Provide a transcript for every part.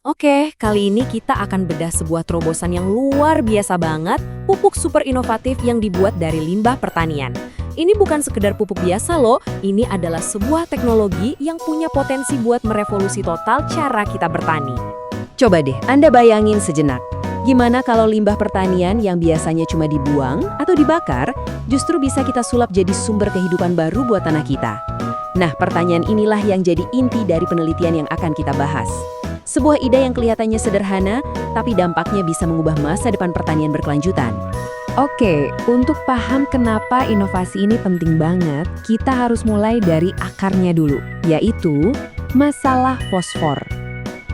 Oke, kali ini kita akan bedah sebuah terobosan yang luar biasa banget, pupuk super inovatif yang dibuat dari limbah pertanian. Ini bukan sekedar pupuk biasa loh, ini adalah sebuah teknologi yang punya potensi buat merevolusi total cara kita bertani. Coba deh, Anda bayangin sejenak. Gimana kalau limbah pertanian yang biasanya cuma dibuang atau dibakar, justru bisa kita sulap jadi sumber kehidupan baru buat tanah kita? Nah, pertanyaan inilah yang jadi inti dari penelitian yang akan kita bahas. Sebuah ide yang kelihatannya sederhana, tapi dampaknya bisa mengubah masa depan pertanian berkelanjutan. Oke, untuk paham kenapa inovasi ini penting banget, kita harus mulai dari akarnya dulu, yaitu masalah fosfor.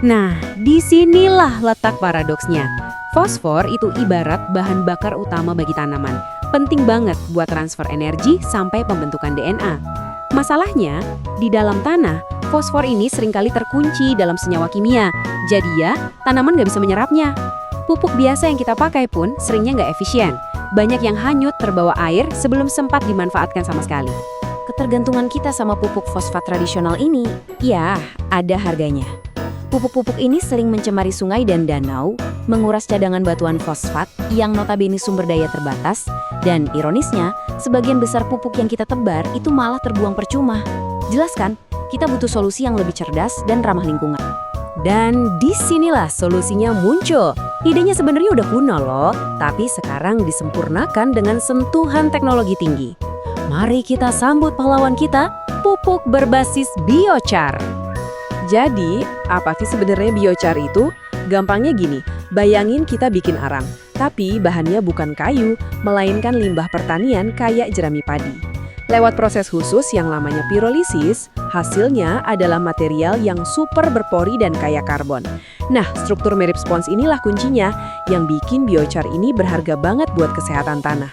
Nah, disinilah letak paradoksnya. Fosfor itu ibarat bahan bakar utama bagi tanaman. Penting banget buat transfer energi sampai pembentukan DNA. Masalahnya, di dalam tanah, fosfor ini seringkali terkunci dalam senyawa kimia. Jadi ya, tanaman nggak bisa menyerapnya. Pupuk biasa yang kita pakai pun seringnya nggak efisien. Banyak yang hanyut terbawa air sebelum sempat dimanfaatkan sama sekali. Ketergantungan kita sama pupuk fosfat tradisional ini, ya, ada harganya. Pupuk-pupuk ini sering mencemari sungai dan danau, menguras cadangan batuan fosfat yang notabene sumber daya terbatas, dan ironisnya, sebagian besar pupuk yang kita tebar itu malah terbuang percuma. Jelas kan, kita butuh solusi yang lebih cerdas dan ramah lingkungan. Dan disinilah solusinya muncul. Idenya sebenarnya udah kuno loh, tapi sekarang disempurnakan dengan sentuhan teknologi tinggi. Mari kita sambut pahlawan kita, pupuk berbasis biochar. Jadi, apa sih sebenarnya biochar itu? Gampangnya gini, bayangin kita bikin arang, tapi bahannya bukan kayu, melainkan limbah pertanian kayak jerami padi. Lewat proses khusus yang namanya pirolisis, hasilnya adalah material yang super berpori dan kaya karbon. Nah, struktur mirip spons inilah kuncinya yang bikin biochar ini berharga banget buat kesehatan tanah.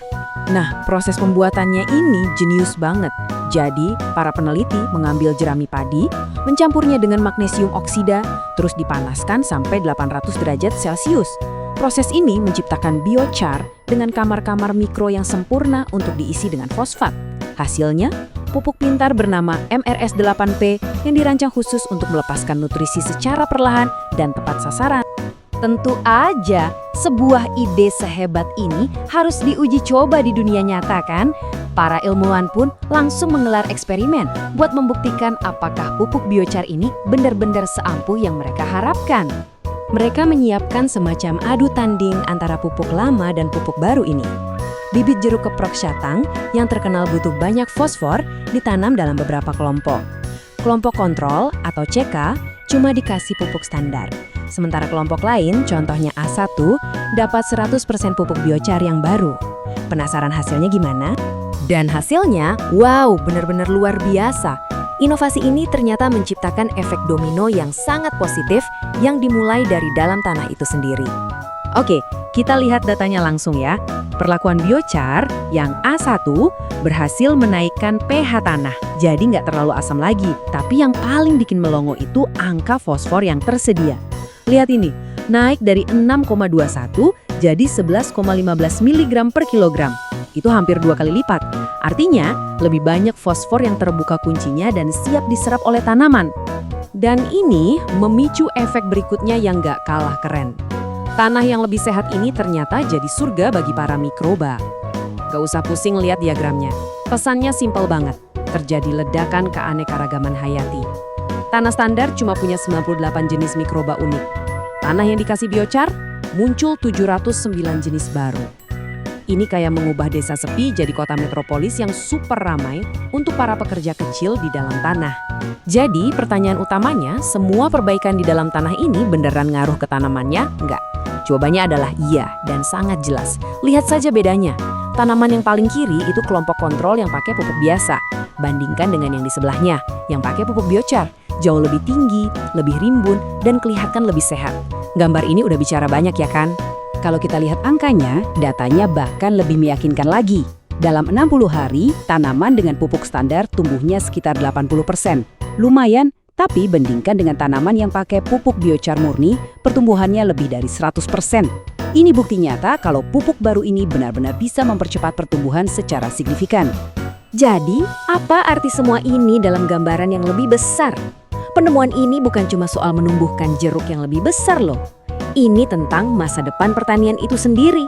Nah, proses pembuatannya ini jenius banget. Jadi, para peneliti mengambil jerami padi, mencampurnya dengan magnesium oksida, terus dipanaskan sampai 800 derajat Celcius. Proses ini menciptakan biochar dengan kamar-kamar mikro yang sempurna untuk diisi dengan fosfat. Hasilnya, pupuk pintar bernama MRS8P yang dirancang khusus untuk melepaskan nutrisi secara perlahan dan tepat sasaran. Tentu aja, sebuah ide sehebat ini harus diuji coba di dunia nyata kan? Para ilmuwan pun langsung menggelar eksperimen buat membuktikan apakah pupuk biochar ini benar-benar seampuh yang mereka harapkan. Mereka menyiapkan semacam adu tanding antara pupuk lama dan pupuk baru ini. Bibit jeruk keprok syatang yang terkenal butuh banyak fosfor ditanam dalam beberapa kelompok. Kelompok kontrol atau CK cuma dikasih pupuk standar. Sementara kelompok lain, contohnya A1, dapat 100% pupuk biochar yang baru. Penasaran hasilnya gimana? Dan hasilnya, wow, benar-benar luar biasa. Inovasi ini ternyata menciptakan efek domino yang sangat positif yang dimulai dari dalam tanah itu sendiri. Oke, kita lihat datanya langsung ya. Perlakuan biochar yang A1 berhasil menaikkan pH tanah. Jadi nggak terlalu asam lagi. Tapi yang paling bikin melongo itu angka fosfor yang tersedia. Lihat ini, naik dari 6,21 jadi 11,15 mg per kilogram. Itu hampir 2 kali lipat. Artinya, lebih banyak fosfor yang terbuka kuncinya dan siap diserap oleh tanaman. Dan ini memicu efek berikutnya yang nggak kalah keren. Tanah yang lebih sehat ini ternyata jadi surga bagi para mikroba. Gak usah pusing lihat diagramnya. Pesannya simpel banget. Terjadi ledakan keanekaragaman hayati. Tanah standar cuma punya 98 jenis mikroba unik. Tanah yang dikasih biochar, muncul 709 jenis baru. Ini kayak mengubah desa sepi jadi kota metropolis yang super ramai untuk para pekerja kecil di dalam tanah. Jadi pertanyaan utamanya, semua perbaikan di dalam tanah ini beneran ngaruh ke tanamannya? Enggak. Jawabannya adalah iya dan sangat jelas. Lihat saja bedanya. Tanaman yang paling kiri itu kelompok kontrol yang pakai pupuk biasa. Bandingkan dengan yang di sebelahnya, yang pakai pupuk biochar. Jauh lebih tinggi, lebih rimbun, dan kelihatan lebih sehat. Gambar ini udah bicara banyak ya kan? Kalau kita lihat angkanya, datanya bahkan lebih meyakinkan lagi. Dalam 60 hari, tanaman dengan pupuk standar tumbuhnya sekitar 80%. Lumayan, tapi bandingkan dengan tanaman yang pakai pupuk biochar murni, pertumbuhannya lebih dari 100%. Ini bukti nyata kalau pupuk baru ini benar-benar bisa mempercepat pertumbuhan secara signifikan. Jadi, apa arti semua ini dalam gambaran yang lebih besar? Penemuan ini bukan cuma soal menumbuhkan jeruk yang lebih besar loh. Ini tentang masa depan pertanian itu sendiri.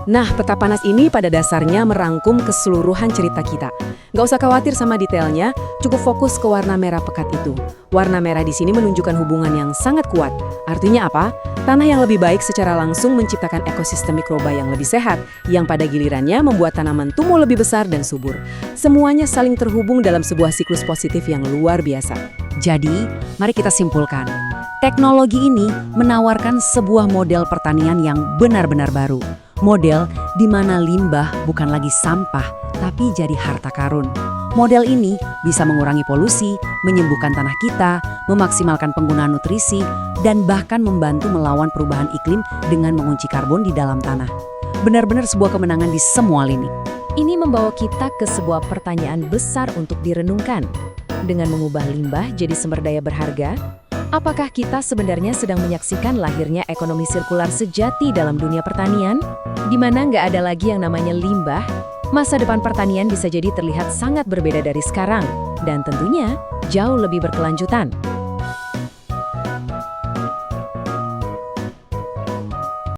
Nah, peta panas ini pada dasarnya merangkum keseluruhan cerita kita. Nggak usah khawatir sama detailnya, cukup fokus ke warna merah pekat itu. Warna merah di sini menunjukkan hubungan yang sangat kuat. Artinya apa? Tanah yang lebih baik secara langsung menciptakan ekosistem mikroba yang lebih sehat, yang pada gilirannya membuat tanaman tumbuh lebih besar dan subur. Semuanya saling terhubung dalam sebuah siklus positif yang luar biasa. Jadi, mari kita simpulkan. Teknologi ini menawarkan sebuah model pertanian yang benar-benar baru. Model di mana limbah bukan lagi sampah, tapi jadi harta karun. Model ini bisa mengurangi polusi, menyembuhkan tanah kita, memaksimalkan penggunaan nutrisi, dan bahkan membantu melawan perubahan iklim dengan mengunci karbon di dalam tanah. Benar-benar sebuah kemenangan di semua lini. Ini membawa kita ke sebuah pertanyaan besar untuk direnungkan. Dengan mengubah limbah jadi sumber daya berharga, apakah kita sebenarnya sedang menyaksikan lahirnya ekonomi sirkular sejati dalam dunia pertanian? Di mana nggak ada lagi yang namanya limbah, masa depan pertanian bisa jadi terlihat sangat berbeda dari sekarang, dan tentunya jauh lebih berkelanjutan.